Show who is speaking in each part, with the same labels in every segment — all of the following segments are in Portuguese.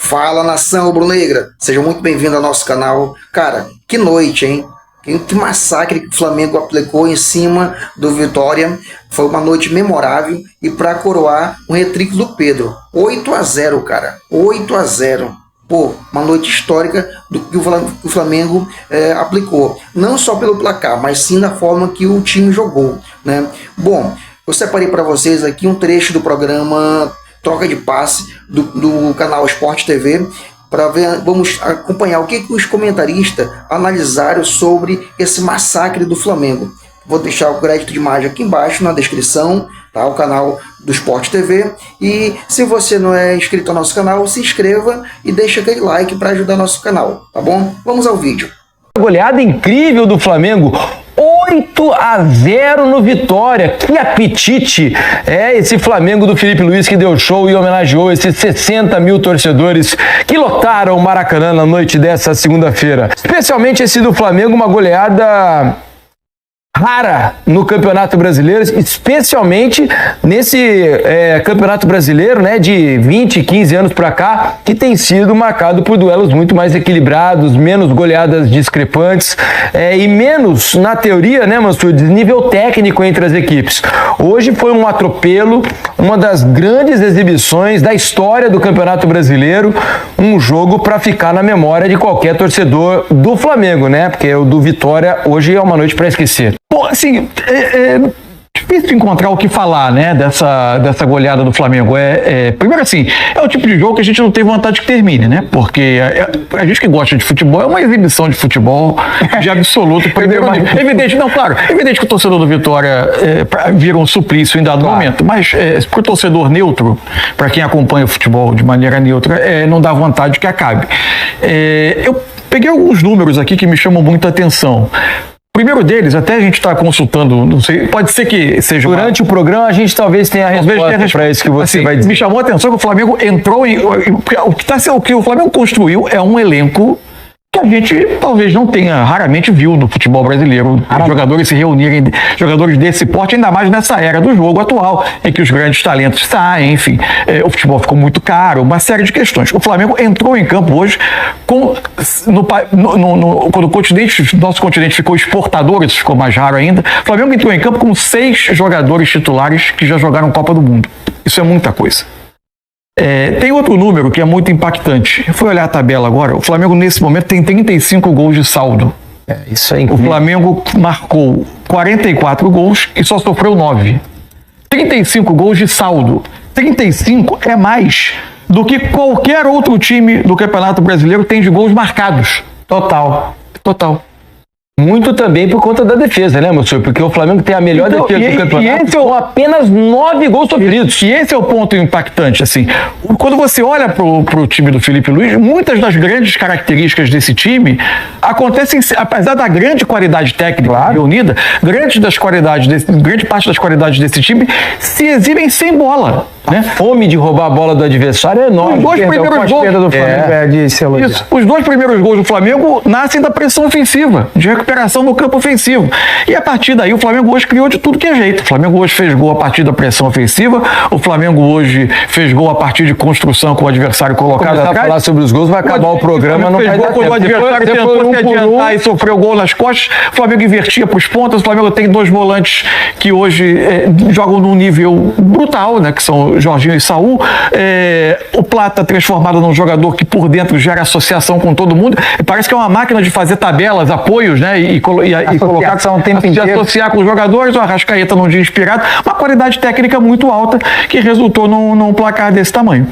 Speaker 1: Fala, nação rubro-negra, seja muito bem-vindo ao nosso canal. Cara, que noite, hein? Que massacre que o Flamengo aplicou em cima do Vitória. Foi uma noite memorável e para coroar um hat-trick do Pedro. 8-0, cara. 8-0. Pô, uma noite histórica do que o Flamengo aplicou. Não só pelo placar, mas sim da forma que o time jogou, né? Bom, eu separei para vocês aqui um trecho do programa Troca de Passe do canal Sport TV. Vamos acompanhar o que os comentaristas analisaram sobre esse massacre do Flamengo. Vou deixar o crédito de imagem aqui embaixo na descrição, tá? O canal do Sport TV. E se você não é inscrito ao nosso canal, se inscreva e deixa aquele like para ajudar nosso canal, tá bom? Vamos ao vídeo.
Speaker 2: Goleada incrível do Flamengo. 8-0 no Vitória. Que apetite é esse Flamengo do Felipe Luiz, que deu show e homenageou esses 60 mil torcedores que lotaram o Maracanã na noite dessa segunda-feira. Especialmente esse do Flamengo, uma goleada rara no Campeonato Brasileiro, especialmente nesse Campeonato Brasileiro, né, de 20, 15 anos para cá, que tem sido marcado por duelos muito mais equilibrados, menos goleadas discrepantes e menos, na teoria, né, Mansur, de nível técnico entre as equipes. Hoje foi um atropelo, uma das grandes exibições da história do Campeonato Brasileiro, um jogo para ficar na memória de qualquer torcedor do Flamengo, né, porque o do Vitória hoje é uma noite para esquecer.
Speaker 3: Bom, assim, difícil encontrar o que falar, né, dessa goleada do Flamengo. Primeiro, assim, é o tipo de jogo que a gente não tem vontade que termine, né, porque a gente que gosta de futebol é uma exibição de futebol de absoluto primeiro. Evidente, não, claro, evidente que o torcedor do Vitória vira um suplício em dado momento, mas para o torcedor neutro, para quem acompanha o futebol de maneira neutra, não dá vontade que acabe. Eu peguei alguns números aqui que me chamam muita atenção. O primeiro deles, até a gente está consultando, não sei, pode ser que seja...
Speaker 2: Durante o programa a gente talvez tenha a resposta para isso que você vai dizer.
Speaker 3: Me chamou a atenção que o Flamengo entrou em... O que o Flamengo construiu é um elenco que a gente talvez não tenha, raramente viu no futebol brasileiro, jogadores se reunirem, jogadores desse porte, ainda mais nessa era do jogo atual, em que os grandes talentos saem, enfim, o futebol ficou muito caro, uma série de questões. O Flamengo entrou em campo hoje quando o nosso continente ficou exportador, isso ficou mais raro ainda. O Flamengo entrou em campo com 6 jogadores titulares que já jogaram Copa do Mundo. Isso é muita coisa. Tem outro número que é muito impactante. Eu fui olhar a tabela agora. O Flamengo, nesse momento, tem 35 gols de saldo.
Speaker 2: Isso é incrível.
Speaker 3: O Flamengo marcou 44 gols e só sofreu 9. 35 gols de saldo. 35 é mais do que qualquer outro time do Campeonato Brasileiro tem de gols marcados.
Speaker 2: Total. Muito também por conta da defesa, né, meu senhor? Porque o Flamengo tem a melhor defesa do campeonato com apenas 9 gols sofridos.
Speaker 3: E esse é o ponto impactante, assim. Quando você olha pro time do Felipe Luiz, muitas das grandes características desse time acontecem, apesar da grande qualidade técnica reunida, grande parte das qualidades desse time se exibem sem bola.
Speaker 2: A fome de roubar a bola do adversário é enorme.
Speaker 3: Os dois primeiros gols
Speaker 2: do Flamengo
Speaker 3: os 2 primeiros gols do Flamengo nascem da pressão ofensiva, de recuperação no campo ofensivo. E a partir daí o Flamengo hoje criou de tudo que é jeito. O Flamengo hoje fez gol a partir da pressão ofensiva, o Flamengo hoje fez gol a partir de construção com o adversário colocado atrás.
Speaker 2: Começar a falar sobre os gols, vai acabar o programa, não vai dar tempo.
Speaker 3: O adversário tentou se adiantar e sofreu gol nas costas, o Flamengo invertia para os pontas, o Flamengo tem 2 volantes que hoje jogam num nível brutal, né, que são Jorginho e Saul. O Plata transformado num jogador que por dentro gera associação com todo mundo. Parece que é uma máquina de fazer tabelas, apoios, né? E colocar o tempo inteiro, associar com os jogadores. O Arrascaeta num dia inspirado. Uma qualidade técnica muito alta que resultou num placar desse tamanho.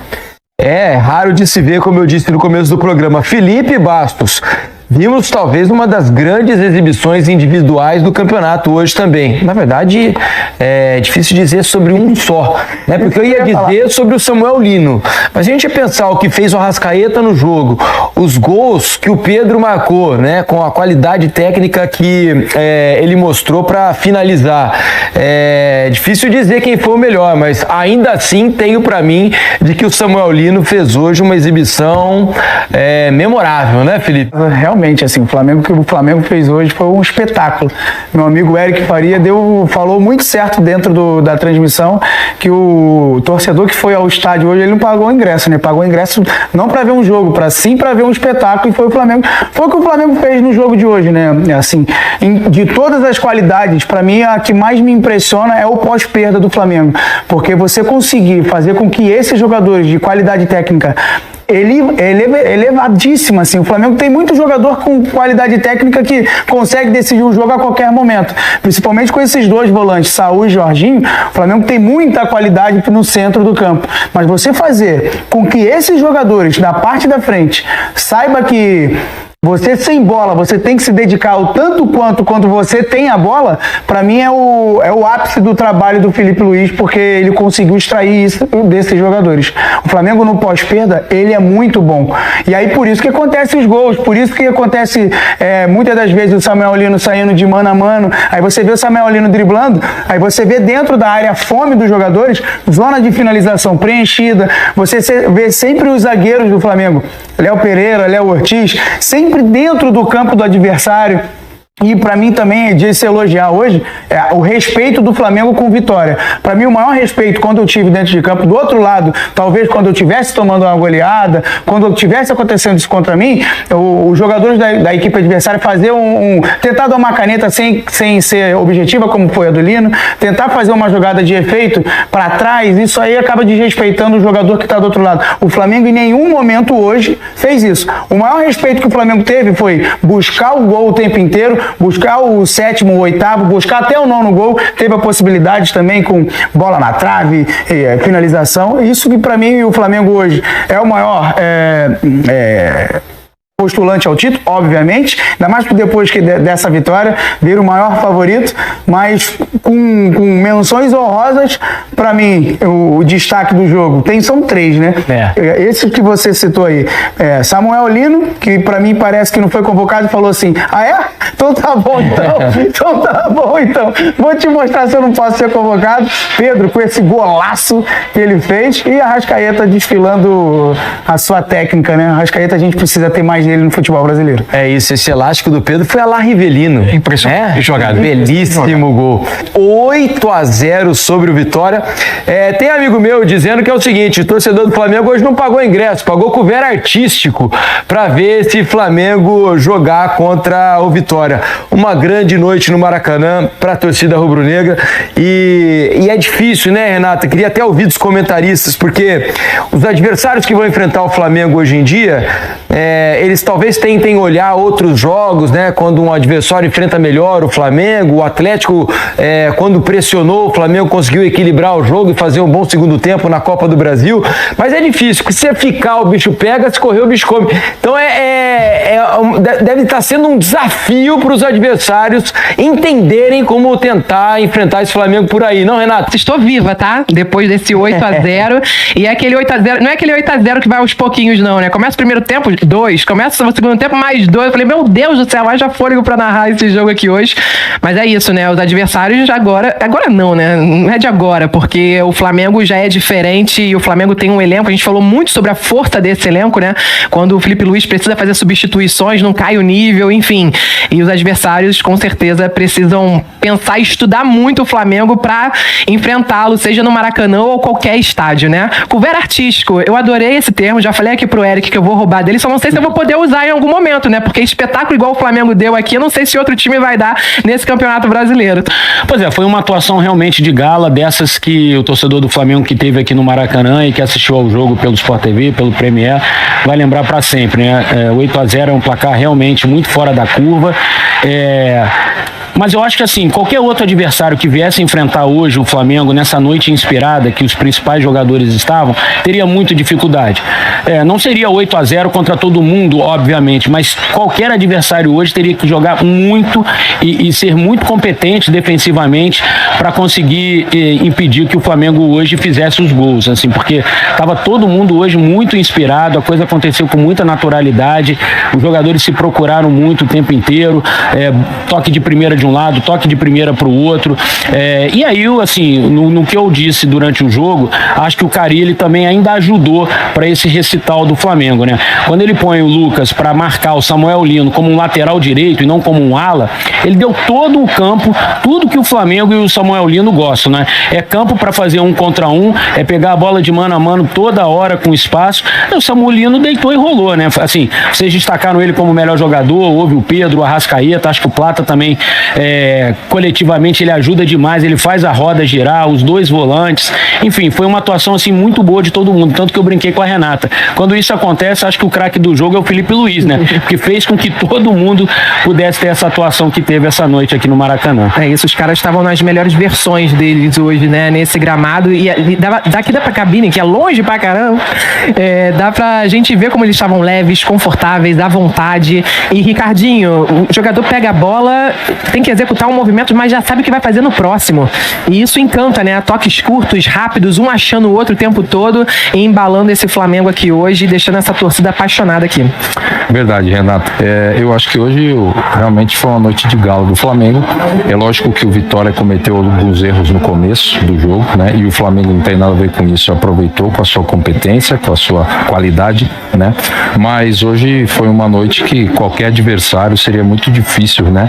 Speaker 2: É raro de se ver, como eu disse no começo do programa. Felipe Bastos. Vimos talvez uma das grandes exibições individuais do campeonato hoje também. Na verdade, é difícil dizer sobre um só, né? Porque eu ia dizer sobre o Samuel Lino. Mas a gente ia pensar o que fez o Arrascaeta no jogo, os gols que o Pedro marcou, né, com a qualidade técnica que ele mostrou para finalizar. É difícil dizer quem foi o melhor, mas ainda assim tenho para mim de que o Samuel Lino fez hoje uma exibição memorável, né, Felipe?
Speaker 4: Realmente, assim, o que o Flamengo fez hoje foi um espetáculo. Meu amigo Eric Faria falou muito certo dentro da transmissão que o torcedor que foi ao estádio hoje, ele não pagou ingresso, né? Pagou ingresso não para ver um jogo, sim para ver um espetáculo, e foi o Flamengo. Foi o que o Flamengo fez no jogo de hoje, né? Assim, de todas as qualidades, para mim a que mais me impressiona é o pós-perda do Flamengo, porque você conseguir fazer com que esses jogadores de qualidade técnica elevadíssima, assim. O Flamengo tem muito jogador com qualidade técnica que consegue decidir o jogo a qualquer momento, principalmente com esses dois volantes, Saúl e Jorginho. O Flamengo tem muita qualidade no centro do campo, mas você fazer com que esses jogadores da parte da frente saiba que você sem bola, você tem que se dedicar o tanto quanto você tem a bola, para mim é o ápice do trabalho do Felipe Luiz, porque ele conseguiu extrair isso desses jogadores. O Flamengo no pós-perda, ele é muito bom. E aí por isso que acontecem os gols, por isso que acontece muitas das vezes o Samuel Lino saindo de mano a mano, aí você vê o Samuel Lino driblando, aí você vê dentro da área a fome dos jogadores, zona de finalização preenchida, você vê sempre os zagueiros do Flamengo, Léo Pereira, Léo Ortiz, sempre dentro do campo do adversário. E para mim também é de se elogiar hoje o respeito do Flamengo com Vitória. Para mim o maior respeito quando eu tive dentro de campo, do outro lado, talvez quando eu estivesse tomando uma goleada, quando tivesse acontecendo isso contra mim, os jogadores da equipe adversária fazer tentar dar uma caneta sem ser objetiva, como foi a do Lino, tentar fazer uma jogada de efeito para trás, isso aí acaba desrespeitando o jogador que está do outro lado. O Flamengo em nenhum momento hoje fez isso. O maior respeito que o Flamengo teve foi buscar o gol o tempo inteiro, buscar o 7º, o 8º, buscar até o 9º gol, teve a possibilidade também com bola na trave, finalização. Isso que para mim o Flamengo hoje é o maior postulante ao título, obviamente, ainda mais que depois dessa vitória vira o maior favorito, mas com menções honrosas. Para mim, o destaque do jogo são 3, né? Esse que você citou aí, Samuel Lino, que para mim parece que não foi convocado, e falou assim: então tá bom então, vou te mostrar se eu não posso ser convocado. Pedro, com esse golaço que ele fez, e a Arrascaeta desfilando a sua técnica, né? A Arrascaeta, a gente precisa ter mais dele no futebol brasileiro.
Speaker 2: É isso, esse elástico do Pedro foi a lá Rivelino.
Speaker 3: Impressionante jogada.
Speaker 2: Belíssimo gol. 8-0 sobre o Vitória. Tem amigo meu dizendo que é o seguinte: o torcedor do Flamengo hoje não pagou ingresso, pagou couvert artístico para ver esse Flamengo jogar contra o Vitória. Uma grande noite no Maracanã para a torcida rubro-negra, e é difícil, né, Renata? Queria até ouvir dos comentaristas, porque os adversários que vão enfrentar o Flamengo hoje em dia, eles talvez tentem olhar outros jogos, né? Quando um adversário enfrenta melhor o Flamengo, o Atlético, quando pressionou, o Flamengo conseguiu equilibrar o jogo e fazer um bom segundo tempo na Copa do Brasil, mas é difícil, porque se ficar o bicho pega, se correr o bicho come. Então deve estar sendo um desafio para os adversários entenderem como tentar enfrentar esse Flamengo por aí, não, Renato?
Speaker 5: Estou viva, tá? Depois desse 8-0, e é aquele 8-0, não é aquele 8-0 que vai aos pouquinhos, não, né? Começa o primeiro tempo, 2, começa o segundo tempo, mais 2. Eu falei, meu Deus do céu, haja fôlego pra narrar esse jogo aqui hoje. Mas é isso, né? Os adversários agora não, né? Não é de agora, porque o Flamengo já é diferente e o Flamengo tem um elenco. A gente falou muito sobre a força desse elenco, né? Quando o Felipe Luiz precisa fazer substituições, não cai o nível, enfim. E os adversários, com certeza, precisam pensar e estudar muito o Flamengo pra enfrentá-lo, seja no Maracanã ou qualquer estádio, né? Couvert artístico, eu adorei esse termo, já falei aqui pro Eric que eu vou roubar dele, só não sei se eu vou poder usar em algum momento, né? Porque espetáculo igual o Flamengo deu aqui, eu não sei se outro time vai dar nesse Campeonato Brasileiro.
Speaker 6: Pois foi uma atuação realmente de gala, dessas que o torcedor do Flamengo que teve aqui no Maracanã e que assistiu ao jogo pelo Sport TV, pelo Premier, vai lembrar para sempre, né? 8-0 é um placar realmente muito fora da curva. Mas eu acho que assim, qualquer outro adversário que viesse enfrentar hoje o Flamengo nessa noite inspirada que os principais jogadores estavam, teria muita dificuldade. Não seria 8-0 contra todo mundo, obviamente, mas qualquer adversário hoje teria que jogar muito e ser muito competente defensivamente para conseguir impedir que o Flamengo hoje fizesse os gols, assim, porque estava todo mundo hoje muito inspirado, a coisa aconteceu com muita naturalidade, os jogadores se procuraram muito o tempo inteiro, toque de primeira de um lado, toque de primeira para o outro, e aí, assim, no que eu disse durante o jogo, acho que o Carille também ainda ajudou para esse recital do Flamengo, né? Quando ele põe o Lucas para marcar o Samuel Lino como um lateral direito e não como um ala, ele deu todo o campo, tudo que o Flamengo e o Samuel Lino gostam, né? É campo para fazer 1 contra 1, é pegar a bola de mano a mano toda hora com espaço. O Samuel Lino deitou e rolou, né? Assim, vocês destacaram ele como o melhor jogador, houve o Pedro, o Arrascaeta, acho que o Plata também, coletivamente, ele ajuda demais, ele faz a roda girar, os dois volantes, enfim, foi uma atuação assim muito boa de todo mundo, tanto que eu brinquei com a Renata. Quando isso acontece, acho que o craque do jogo é o Felipe Luiz, né? Porque fez com que todo mundo pudesse ter essa atuação que teve essa noite aqui no Maracanã.
Speaker 5: É isso, os caras estavam nas melhores versões deles hoje, né? Nesse gramado, e daqui da cabine, que é longe pra caramba, dá pra gente ver como eles estavam leves, confortáveis, à vontade. E Ricardinho, o jogador pega a bola, tem que executar um movimento, mas já sabe o que vai fazer no próximo. E isso encanta, né? Toques curtos, rápidos, um achando o outro o tempo todo e embalando esse Flamengo aqui hoje, deixando essa torcida apaixonada aqui.
Speaker 7: Verdade, Renato. Eu acho que hoje realmente foi uma noite de gala do Flamengo. É lógico que o Vitória cometeu alguns erros no começo do jogo, né? E o Flamengo não tem nada a ver com isso, aproveitou com a sua competência, com a sua qualidade, né? Mas hoje foi uma noite que qualquer adversário seria muito difícil, né?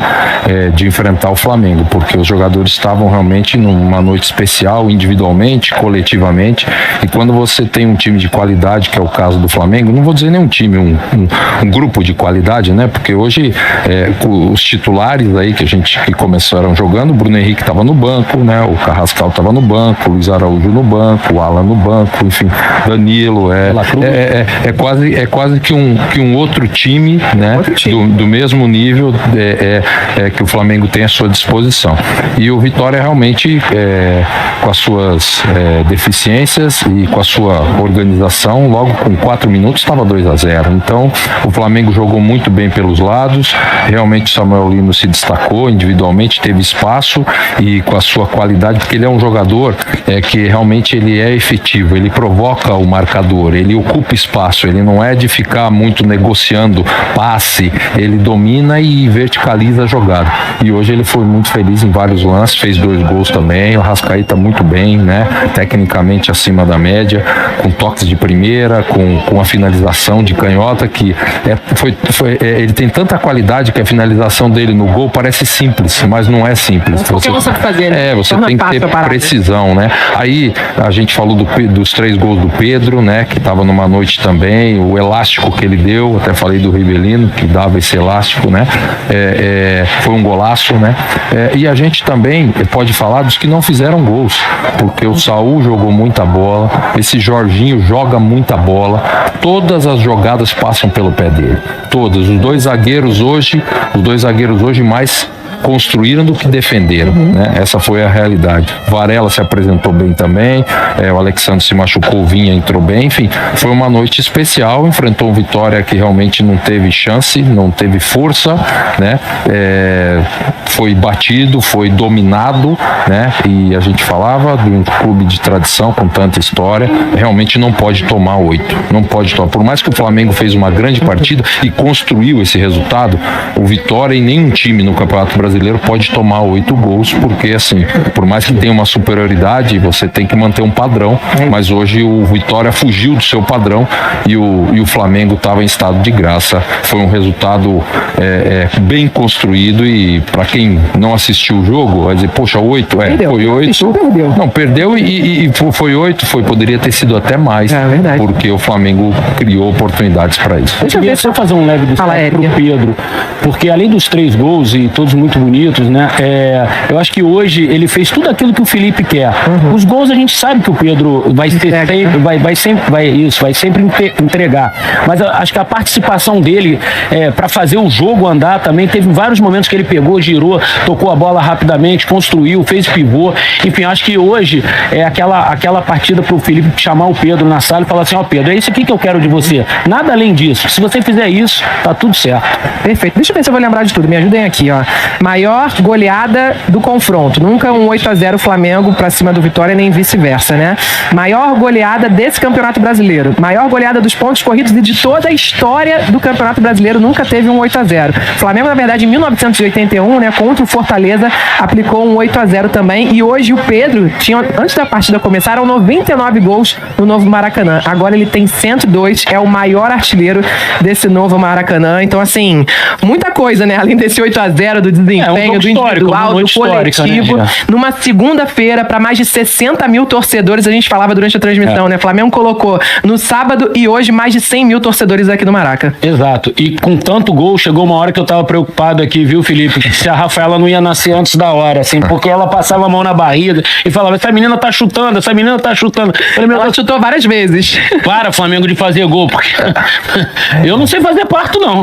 Speaker 7: De enfrentar o Flamengo, porque os jogadores estavam realmente numa noite especial, individualmente, coletivamente. E quando você tem um time de qualidade, que é o caso do Flamengo, não vou dizer nem um time, um grupo de qualidade, né? Porque hoje os titulares aí que começaram jogando, o Bruno Henrique estava no banco, né? O Carrascal estava no banco, o Luiz Araújo no banco, o Alan no banco, enfim, Danilo, é quase que um outro time, né? Do mesmo nível que o Flamengo tem à sua disposição. E o Vitória realmente, com as suas deficiências e com a sua organização, logo com 4 minutos estava 2-0. Então o Flamengo jogou muito bem pelos lados, realmente Samuel Lino se destacou individualmente, teve espaço e com a sua qualidade, porque ele é um jogador que realmente ele é efetivo, ele provoca o marcador, ele ocupa espaço, ele não é de ficar muito negociando passe, ele domina e verticaliza a jogada. E hoje ele foi muito feliz em vários lances, fez 2 gols também, o Arrascaeta muito bem, né? Tecnicamente acima da média, com toques de primeira, com a finalização de canhota, que ele tem tanta qualidade que a finalização dele no gol parece simples, mas não é simples.
Speaker 5: Você sabe fazer, né?
Speaker 7: Você tem que ter precisão, né? Aí a gente falou dos 3 gols do Pedro, né? Que estava numa noite também, o elástico que ele deu, até falei do Rivelino, que dava esse elástico, né? Foi um golaço, né? E a gente também pode falar dos que não fizeram gols, porque o Saul jogou muita bola, esse Jorginho joga muita bola, todas as jogadas passam pelo pé dele, todas. Os dois zagueiros hoje mais construíram do que defenderam, né? Essa foi a realidade. Varela se apresentou bem também, o Alexandre se machucou, o Vinha entrou bem, enfim, foi uma noite especial, enfrentou o Vitória que realmente não teve chance, não teve força, né? Foi batido, foi dominado, né? E a gente falava de um clube de tradição com tanta história, realmente não pode tomar 8, não pode tomar. Por mais que o Flamengo fez uma grande partida e construiu esse resultado, o Vitória e nenhum time no Campeonato Brasileiro pode tomar 8 gols, porque assim, por mais que tenha uma superioridade, você tem que manter um padrão, mas hoje o Vitória fugiu do seu padrão e o Flamengo estava em estado de graça. Foi um resultado bem construído e para quem não assistiu o jogo, vai dizer, poxa, 8, foi 8.
Speaker 5: Perdeu.
Speaker 7: Não, perdeu e foi 8, poderia ter sido até mais, porque o Flamengo criou oportunidades para isso.
Speaker 6: Deixa eu ver se eu fazer um leve destaque pro Pedro, porque além dos 3 gols e todos muito bonitos, né? Eu acho que hoje ele fez tudo aquilo que o Felipe quer. Os gols a gente sabe que o Pedro vai sempre entregar, mas eu acho que a participação dele para fazer o jogo andar também, teve vários momentos que ele pegou, girou, tocou a bola rapidamente, construiu, fez pivô, enfim, acho que hoje é aquela partida pro Felipe chamar o Pedro na sala e falar assim, Pedro, é isso aqui que eu quero de você, nada além disso, se você fizer isso, tá tudo certo.
Speaker 5: Perfeito, deixa eu ver se eu vou lembrar de tudo, me ajudem aqui, Maior goleada do confronto. Nunca um 8-0 Flamengo pra cima do Vitória, nem vice-versa, né? Maior goleada desse Campeonato Brasileiro. Maior goleada dos pontos corridos e de toda a história do Campeonato Brasileiro. Nunca teve um 8-0. Flamengo, na verdade, em 1981, né, contra o Fortaleza, aplicou um 8-0 também. E hoje o Pedro tinha, antes da partida começar, eram 99 gols no novo Maracanã. Agora ele tem 102, é o maior artilheiro desse novo Maracanã. Então, assim, muita coisa, né? Além desse 8-0, do desempenho, do individual, do coletivo. Né? Numa segunda-feira, para mais de 60 mil torcedores, a gente falava durante a transmissão, né? Flamengo colocou no sábado e hoje mais de 100 mil torcedores aqui no Maraca.
Speaker 6: Exato. E com tanto gol, chegou uma hora que eu tava preocupado aqui, viu, Felipe? Se a Rafaela não ia nascer antes da hora, assim, porque ela passava a mão na barriga e falava, essa menina tá chutando, essa menina tá chutando.
Speaker 5: Ela chutou várias vezes.
Speaker 6: Para, Flamengo, de fazer gol, porque eu não sei fazer parto, não.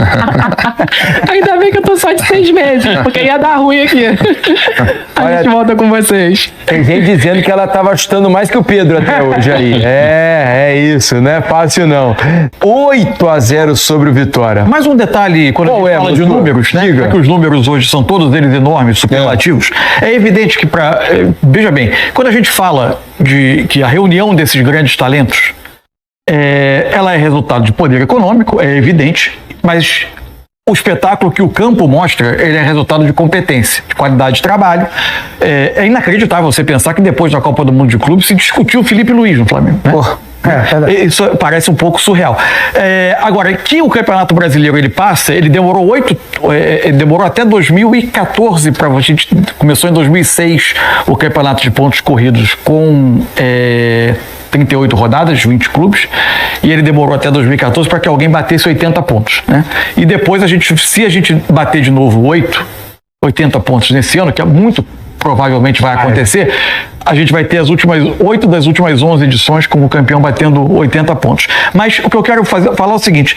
Speaker 5: Ainda bem que eu tô só de 6 meses, porque ia dar ruim aqui. A gente volta com vocês.
Speaker 2: Tem gente dizendo que ela tava chutando mais que o Pedro até hoje aí. É isso, não é fácil não. 8-0 sobre o Vitória.
Speaker 3: Mais um detalhe, quando a gente fala de números, né?
Speaker 2: Diga.
Speaker 3: Que os números hoje são todos eles enormes, superlativos. É evidente que veja bem, quando a gente fala de que a reunião desses grandes talentos, ela é resultado de poder econômico, é evidente, mas o espetáculo que o campo mostra, ele é resultado de competência, de qualidade de trabalho. É inacreditável você pensar que depois da Copa do Mundo de Clubes se discutiu o Felipe Luiz no Flamengo, né? Isso parece um pouco surreal. Agora, que o Campeonato Brasileiro ele passa, ele demorou demorou até 2014 para a gente começou em 2006 o Campeonato de Pontos Corridos com 38 rodadas, 20 clubes, e ele demorou até 2014 para que alguém batesse 80 pontos, né? E depois se a gente bater de novo 80 pontos nesse ano, que é muito provavelmente vai acontecer, a gente vai ter as últimas 8 das últimas 11 edições como campeão batendo 80 pontos. Mas o que eu quero falar é o seguinte: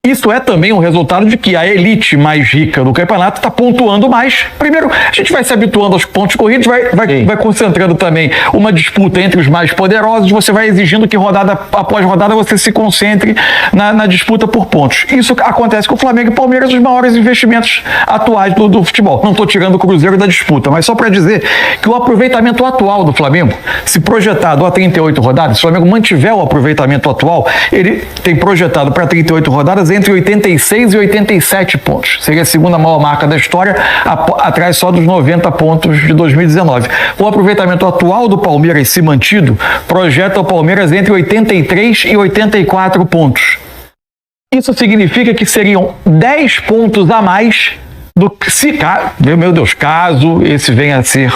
Speaker 3: isso é também um resultado de que a elite mais rica do campeonato está pontuando mais. Primeiro, a gente vai se habituando aos pontos corridos, vai concentrando também uma disputa entre os mais poderosos, você vai exigindo que rodada após rodada você se concentre na disputa por pontos. Isso acontece com o Flamengo e Palmeiras, os maiores investimentos atuais do futebol. Não estou tirando o Cruzeiro da disputa, mas só para dizer que o aproveitamento atual do Flamengo, se projetado a 38 rodadas, se o Flamengo mantiver o aproveitamento atual, ele tem projetado para 38 rodadas entre 86 e 87 pontos. Seria a segunda maior marca da história, atrás só dos 90 pontos de 2019. O aproveitamento atual do Palmeiras, se mantido, projeta o Palmeiras entre 83 e 84 pontos. Isso significa que seriam 10 pontos a mais meu Deus, caso esse venha a ser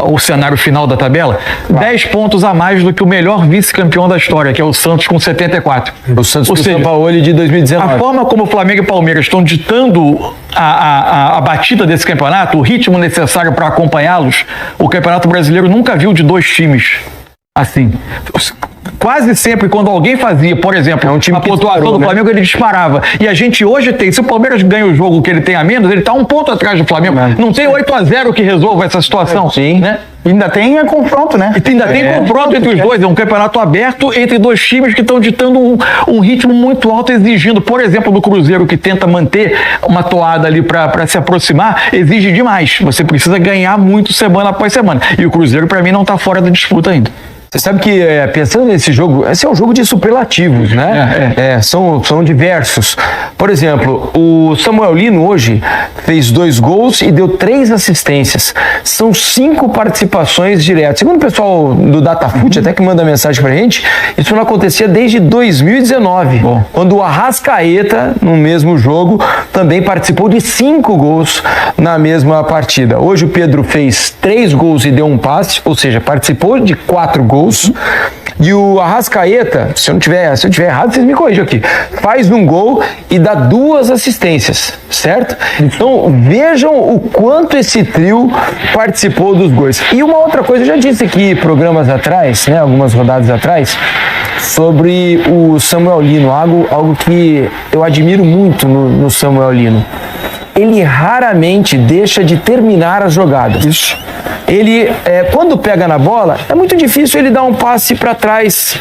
Speaker 3: o cenário final da tabela, 10 pontos a mais do que o melhor vice-campeão da história, que é o Santos com 74.
Speaker 2: O Santos com o Sampaoli de 2019.
Speaker 3: A forma como o Flamengo e Palmeiras estão ditando a batida desse campeonato, o ritmo necessário para acompanhá-los, o Campeonato Brasileiro nunca viu de 2 times assim. Quase sempre, quando alguém fazia, por exemplo, a pontuação do Flamengo, ele disparava. E a gente hoje tem, se o Palmeiras ganha o jogo que ele tem a menos, ele está 1 ponto atrás do Flamengo. Não tem 8-0 que resolva essa situação.
Speaker 4: Sim.
Speaker 3: Né?
Speaker 4: Ainda tem confronto, né?
Speaker 3: E ainda tem confronto entre os dois. É um campeonato aberto entre 2 times que estão ditando um ritmo muito alto, exigindo, por exemplo, do Cruzeiro, que tenta manter uma toada ali para se aproximar, exige demais. Você precisa ganhar muito semana após semana. E o Cruzeiro, para mim, não está fora da disputa ainda.
Speaker 2: Você sabe que, pensando nesse jogo, esse é um jogo de superlativos, né? São diversos. Por exemplo, o Samuel Lino hoje fez 2 gols e deu 3 assistências. São 5 participações diretas. Segundo o pessoal do Datafoot, até que manda mensagem pra gente, isso não acontecia desde 2019, quando o Arrascaeta, no mesmo jogo, também participou de 5 gols na mesma partida. Hoje o Pedro fez 3 gols e deu 1 passe, ou seja, participou de 4 gols. E o Arrascaeta, se eu tiver errado, vocês me corrijam aqui, faz 1 gol e dá 2 assistências, certo? Então vejam o quanto esse trio participou dos gols. E uma outra coisa, eu já disse aqui programas atrás, né, algumas rodadas atrás, sobre o Samuel Lino, algo que eu admiro muito no Samuel Lino. Ele raramente deixa de terminar as jogadas. Isso. Ele, quando pega na bola, é muito difícil ele dar um passe para trás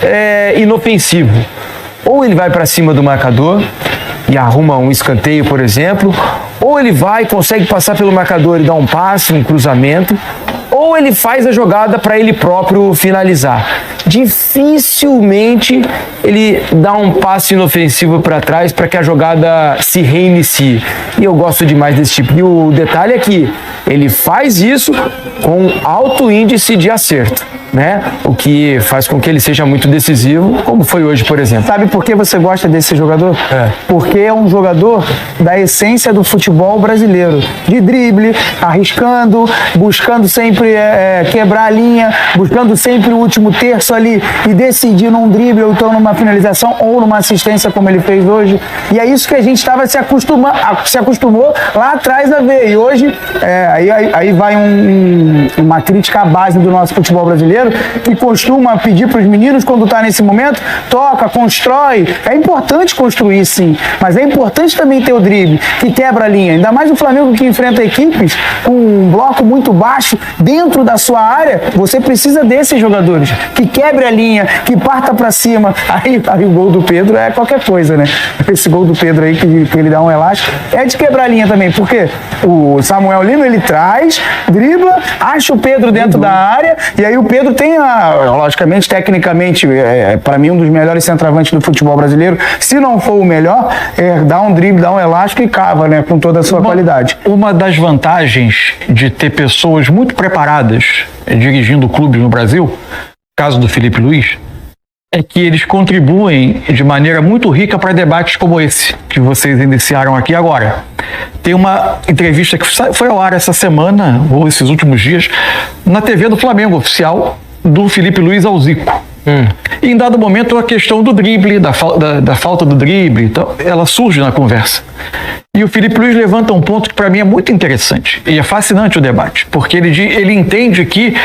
Speaker 2: inofensivo. Ou ele vai para cima do marcador e arruma um escanteio, por exemplo, Ou ele vai, consegue passar pelo marcador e dar um passe, um cruzamento, ou ele faz a jogada para ele próprio finalizar. Dificilmente ele dá um passe inofensivo para trás para que a jogada se reinicie. E eu gosto demais desse tipo. E o detalhe é que ele faz isso com alto índice de acerto, né? O que faz com que ele seja muito decisivo, como foi hoje, por exemplo.
Speaker 4: Sabe por que você gosta desse jogador? Porque é um jogador da essência do futebol brasileiro. De drible, arriscando, buscando sempre quebrar a linha, buscando sempre o último terço ali e decidir num drible ou então numa finalização ou numa assistência como ele fez hoje. E é isso que a gente estava se acostumou lá atrás a ver. E hoje, aí vai uma crítica à base do nosso futebol brasileiro, que costuma pedir para os meninos, quando está nesse momento, toca, constrói. É importante construir, sim, mas é importante também ter o drible, que quebra a linha. Ainda mais o Flamengo, que enfrenta equipes com um bloco muito baixo dentro da sua área. Você precisa desses jogadores, que quebre a linha, que parta para cima. Aí o gol do Pedro é qualquer coisa, né? Esse gol do Pedro aí, que ele dá um elástico, é de quebrar a linha também, porque o Samuel Lino, ele traz, dribla, acha o Pedro dentro da área, e aí o Pedro tem, logicamente, tecnicamente, para mim, um dos melhores centroavantes do futebol brasileiro. Se não for o melhor, dá um drible, dá um elástico e cava, né, com toda a sua qualidade.
Speaker 3: Uma das vantagens de ter pessoas muito preparadas dirigindo clubes no Brasil, caso do Filipe Luís, é que eles contribuem de maneira muito rica para debates como esse que vocês iniciaram aqui agora. Tem uma entrevista que foi ao ar essa semana, ou esses últimos dias, na TV do Flamengo oficial, do Filipe Luís ao Zico. E em dado momento a questão do drible, da falta do drible, então, ela surge na conversa. E o Filipe Luís levanta um ponto que para mim é muito interessante, e é fascinante o debate, porque ele entende que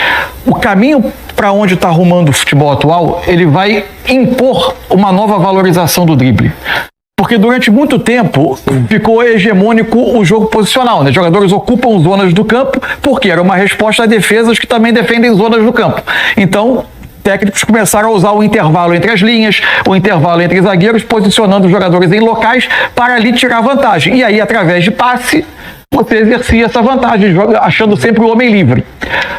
Speaker 3: o caminho para onde está arrumando o futebol atual, ele vai impor uma nova valorização do drible. Porque durante muito tempo ficou hegemônico o jogo posicional, né? Jogadores ocupam zonas do campo porque era uma resposta a defesas que também defendem zonas do campo. Então, técnicos começaram a usar o intervalo entre as linhas, o intervalo entre zagueiros, posicionando os jogadores em locais para ali tirar vantagem. E aí, através de passe, você exercia essa vantagem, achando sempre o homem livre.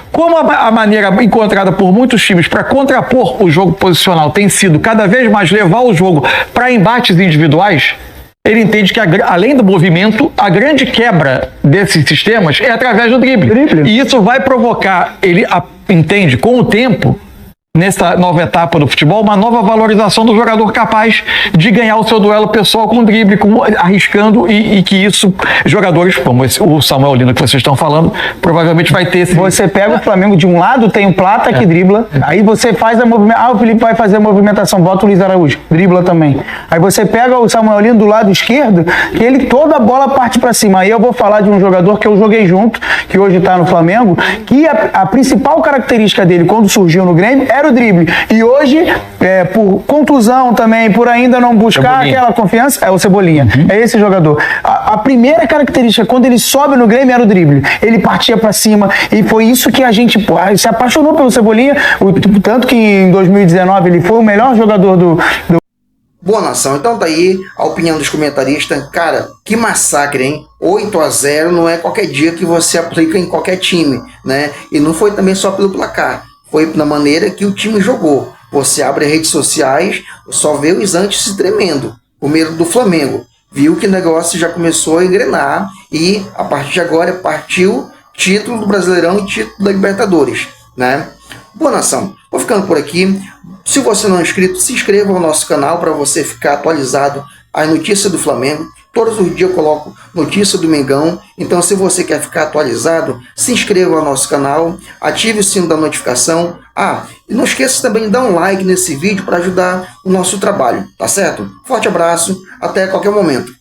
Speaker 3: Como a maneira encontrada por muitos times para contrapor o jogo posicional tem sido cada vez mais levar o jogo para embates individuais, ele entende que, além do movimento, a grande quebra desses sistemas é através do drible. E isso vai provocar, ele entende, com o tempo, nessa nova etapa do futebol, uma nova valorização do jogador capaz de ganhar o seu duelo pessoal com drible, arriscando, e que isso, jogadores como o Samuel Lino que vocês estão falando, provavelmente vai ter esse...
Speaker 4: Você pega o Flamengo de um lado, tem o Plata que dribla, aí você faz a movimentação, o Felipe vai fazer a movimentação, bota o Luiz Araújo, dribla também. Aí você pega o Samuel Lino do lado esquerdo, que ele toda a bola parte para cima. Aí eu vou falar de um jogador que eu joguei junto, que hoje está no Flamengo, que a principal característica dele quando surgiu no Grêmio era o drible. E hoje, por contusão também, por ainda não buscar aquela confiança, é o Cebolinha. É esse jogador. A primeira característica, quando ele sobe no Grêmio, era o drible. Ele partia pra cima, e foi isso que a gente se apaixonou pelo Cebolinha, tanto que em 2019 ele foi o melhor jogador do...
Speaker 1: Boa, nação, então tá aí a opinião dos comentaristas. Cara, que massacre, hein? 8-0 não é qualquer dia que você aplica em qualquer time, né? E não foi também só pelo placar. Foi na maneira que o time jogou. Você abre as redes sociais, só vê os antes se tremendo, com medo do Flamengo. Viu que o negócio já começou a engrenar e a partir de agora partiu título do Brasileirão e título da Libertadores, né? Boa, nação, vou ficando por aqui. Se você não é inscrito, se inscreva no nosso canal para você ficar atualizado as notícias do Flamengo. Todos os dias eu coloco notícia do Mengão, então se você quer ficar atualizado, se inscreva no nosso canal, ative o sino da notificação. E não esqueça também de dar um like nesse vídeo para ajudar o nosso trabalho, tá certo? Forte abraço, até qualquer momento.